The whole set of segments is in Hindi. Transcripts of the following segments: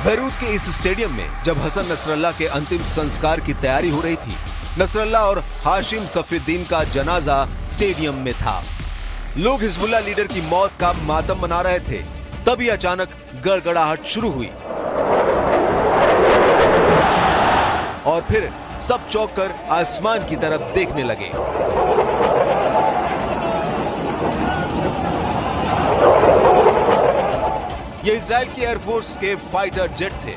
बैरूत के इस स्टेडियम में जब हसन नसरल्ला के अंतिम संस्कार की तैयारी हो रही थी, नसरल्ला और हाशिम सफीउद्दीन का जनाजा स्टेडियम में था। लोग हिजबुल्लाह लीडर की मौत का मातम मना रहे थे, तभी अचानक गड़गड़ाहट शुरू हुई और फिर सब चौंक कर आसमान की तरफ देखने लगे। ये इजराइल की एयरफोर्स के फाइटर जेट थे।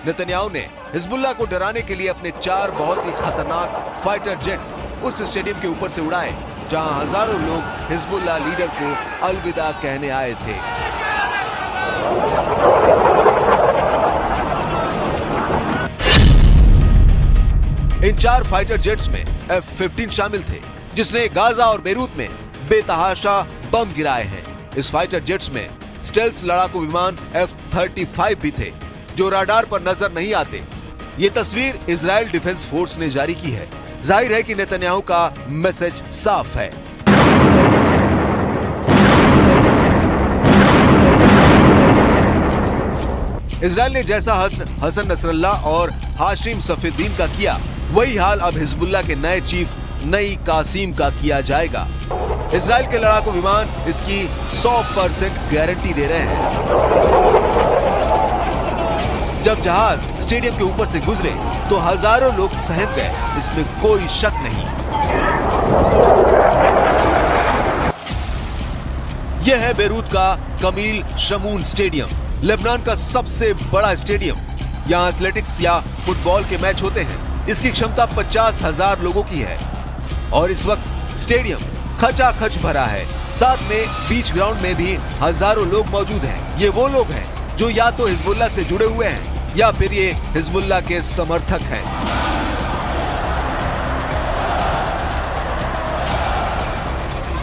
नेतन्याहू ने हिजबुल्लाह को डराने के लिए अपने 4 बहुत ही खतरनाक फाइटर जेट उस स्टेडियम के ऊपर से उड़ाए, जहां हजारों लोग हिजबुल्लाह लीडर को अलविदा कहने आए थे। इन 4 फाइटर जेट्स में F-15 शामिल थे, जिसने गाजा और बेरूत में बेतहाशा बम गिराए हैं। इस फाइटर जेट्स में स्टेल्थ लड़ाकू विमान F-35 भी थे, जो राडार पर नजर नहीं आते। ये तस्वीर इजराइल डिफेंस फोर्स ने जारी की है। जाहिर है कि नेतन्याहू का मैसेज साफ है। इजराइल ने जैसा हसन नसरल्ला और हाशिम सफीउद्दीन का किया, वही हाल अब हिजबुल्लाह के नए चीफ नई कासिम का किया जाएगा। इजराइल के लड़ाकू विमान इसकी 100% गारंटी दे रहे हैं। जब जहाज स्टेडियम के ऊपर से गुजरे तो हजारों लोग सहम गए, इसमें कोई शक नहीं। यह है बेरूत का कमील शमून स्टेडियम, लेबनान का सबसे बड़ा स्टेडियम। यहाँ एथलेटिक्स या फुटबॉल के मैच होते हैं। इसकी क्षमता 50,000 लोगों की है और इस वक्त स्टेडियम खचाखच भरा है। साथ में बीच ग्राउंड में भी हजारों लोग मौजूद हैं। ये वो लोग हैं जो या तो हिजबुल्लाह से जुड़े हुए हैं या फिर ये हिजबुल्लाह के समर्थक हैं।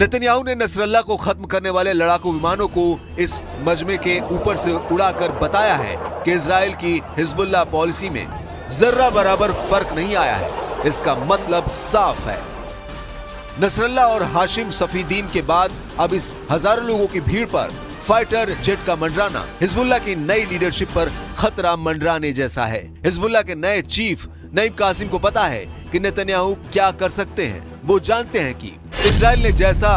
नेतन्याहू ने नसरल्ला को खत्म करने वाले लड़ाकू विमानों को इस मजमे के ऊपर से उड़ाकर बताया है कि इजराइल की हिजबुल्लाह पॉलिसी में जर्रा बराबर फर्क नहीं आया है। इसका मतलब साफ है। नसरल्ला और हाशिम सफीउद्दीन के बाद अब इस हजारों लोगों की भीड़ पर फाइटर जेट का मंडराना हिजबुल्लाह की नई लीडरशिप पर खतरा मंडराने जैसा है। हिजबुल्लाह के नए चीफ नईम कासिम को पता है कि नेतन्याहू क्या कर सकते हैं। वो जानते हैं कि इजराइल ने जैसा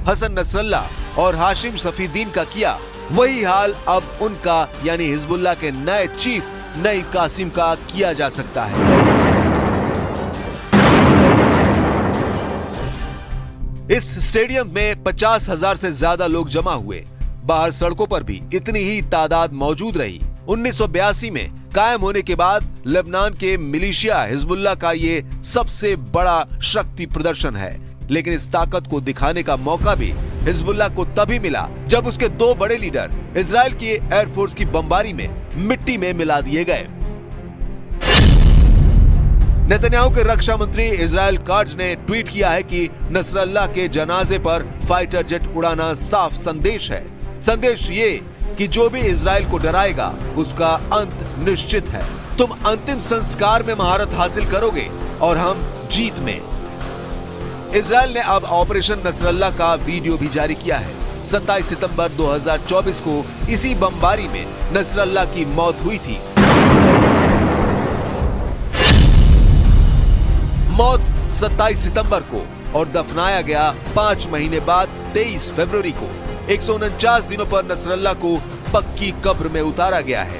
हसन नसरल्ला और हाशिम सफीउद्दीन का किया, वही हाल अब उनका यानी हिजबुल्लाह के नए चीफ नईम कासिम का किया जा सकता है। इस स्टेडियम में 50,000 से ज्यादा लोग जमा हुए। बाहर सड़कों पर भी इतनी ही तादाद मौजूद रही। 1982 में कायम होने के बाद लेबनान के मिलिशिया हिजबुल्लाह का ये सबसे बड़ा शक्ति प्रदर्शन है। लेकिन इस ताकत को दिखाने का मौका भी हिजबुल्लाह को तभी मिला जब उसके 2 बड़े लीडर इजराइल की एयरफोर्स की बमबारी में मिट्टी में मिला दिए गए। नेतन्याहू के रक्षा मंत्री इजराइल काट्ज ने ट्वीट किया है कि नसरल्ला के जनाजे पर फाइटर जेट उड़ाना साफ संदेश है। संदेश ये कि जो भी इजराइल को डराएगा उसका अंत निश्चित है। तुम अंतिम संस्कार में महारत हासिल करोगे और हम जीत में। इजराइल ने अब ऑपरेशन नसरल्ला का वीडियो भी जारी किया है। 27 सितंबर 2024 को इसी बमबारी में नसरल्ला की मौत हुई थी। मौत 27 सितंबर को और दफनाया गया 5 महीने बाद 23 फरवरी को। 149 दिनों पर नसरल्ला को पक्की कब्र में उतारा गया है।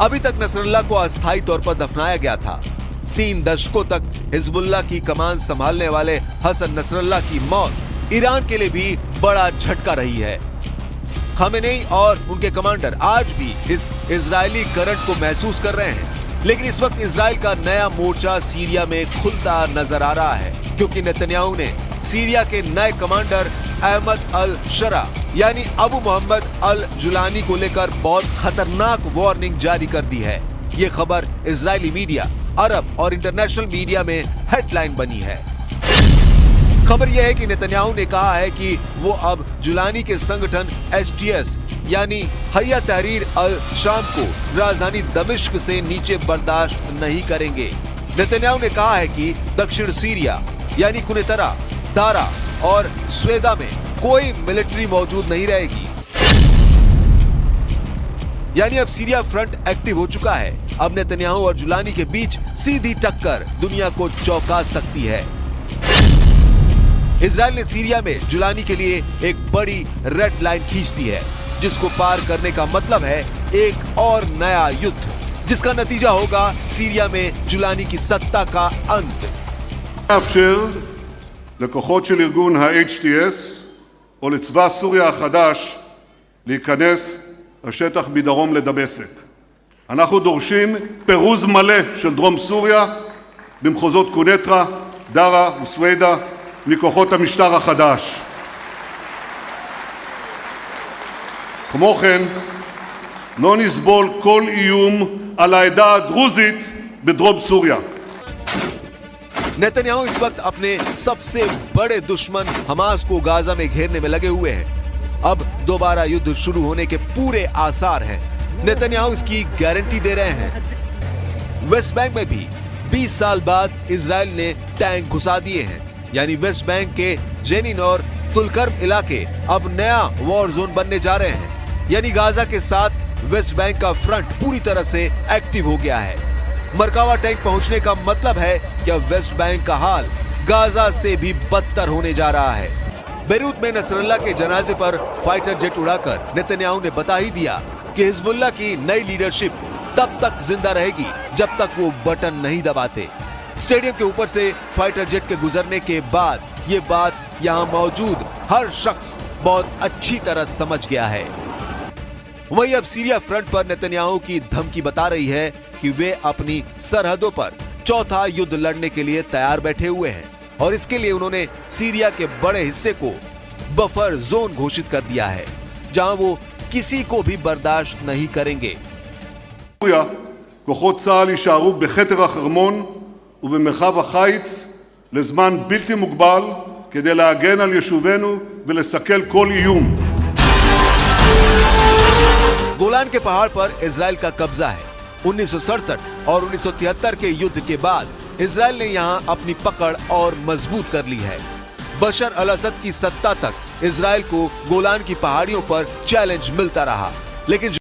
अभी तक नसरल्ला को अस्थायी तौर पर दफनाया गया था। 3 दशकों तक हिजबुल्लाह की कमान संभालने वाले हसन नसरल्ला की मौत ईरान के लिए भी बड़ा झटका रही है। खामेनेई और उनके कमांडर आज भी इस इजरायली करंट को महसूस कर रहे हैं। लेकिन इस वक्त इजराइल का नया मोर्चा सीरिया में खुलता नजर आ रहा है, क्योंकि नेतन्याहू ने सीरिया के नए कमांडर अहमद अल शरा यानी अबू मोहम्मद अल जुलानी को लेकर बहुत खतरनाक वार्निंग जारी कर दी है। ये खबर इजरायली मीडिया, अरब और इंटरनेशनल मीडिया में हेडलाइन बनी है। खबर यह है कि नेतन्याहू ने कहा है कि वो अब जुलानी के संगठन HTS यानी हया तहरीर अल शाम को राजधानी दमिश्क से नीचे बर्दाश्त नहीं करेंगे। नेतन्याहू ने कहा है कि दक्षिण सीरिया यानी कुनेतरा, दारा और स्वेदा में कोई मिलिट्री मौजूद नहीं रहेगी। यानी अब सीरिया फ्रंट एक्टिव हो चुका है। अब नेतन्याहू और जुलानी के बीच सीधी टक्कर दुनिया को चौंका सकती है। इजराइल ने सीरिया में जुलानी के लिए एक बड़ी रेड लाइन खींच दी है, जिसको पार करने का मतलब है एक और नया युद्ध, जिसका नतीजा होगा सीरिया में जुलानी की सत्ता का अंत। מאפשר לכוחות של ארגון ה-HTS או לצבא סוריה החדש להיכנס לשטח מדרום לדמשק. אנחנו דורשים פירוז מלא של דרום סוריה במחוזות קונטרה, דארה וסווידה מכוחות המשטר החדש. כמו כן, לא נסבול כל איום על העדה הדרוזית בדרום סוריה. नेतन्याहू इस वक्त अपने सबसे बड़े दुश्मन हमास को गाजा में घेरने में लगे हुए हैं। अब दोबारा युद्ध शुरू होने के पूरे आसार हैं। नेतन्याहू इसकी गारंटी दे रहे हैं। वेस्ट बैंक में भी 20 साल बाद इजराइल ने टैंक घुसा दिए हैं। यानी वेस्ट बैंक के जेनिन और तुलकर्म इलाके अब नया वॉर जोन बनने जा रहे हैं। यानी गाजा के साथ वेस्ट बैंक का फ्रंट पूरी तरह से एक्टिव हो गया है। मरकावा टैंक पहुंचने का मतलब है कि अब वेस्ट बैंक का हाल गाजा से भी बदतर होने जा रहा है। बेरूत में नसरल्ला के जनाजे पर फाइटर जेट उड़ाकर नेतन्याहू ने बता ही दिया कि हिजबुल्लाह की नई लीडरशिप तब तक जिंदा रहेगी जब तक वो बटन नहीं दबाते। स्टेडियम के ऊपर से फाइटर जेट के गुजरने के बाद ये बात यहाँ मौजूद हर शख्स बहुत अच्छी तरह समझ गया है। वहीं अब सीरिया फ्रंट पर नेतन्याहू की धमकी बता रही है कि वे अपनी सरहदों पर चौथा युद्ध लड़ने के लिए तैयार बैठे हुए हैं और इसके लिए उन्होंने सीरिया के बड़े हिस्से को बफर जोन घोषित कर दिया है, जहां वो किसी को भी बर्दाश्त नहीं करेंगे। כוחות צה"ל יישארו בחתר החרמון ובמרחב החיץ לזמן בלתי מוגבל כדי להגן על יישובינו ולסכל כל איום. गोलान के पहाड़ पर इजराइल का कब्जा है। 1967 और 1973 के युद्ध के बाद इजराइल ने यहां अपनी पकड़ और मजबूत कर ली है। बशर अल असद की सत्ता तक इजराइल को गोलान की पहाड़ियों पर चैलेंज मिलता रहा, लेकिन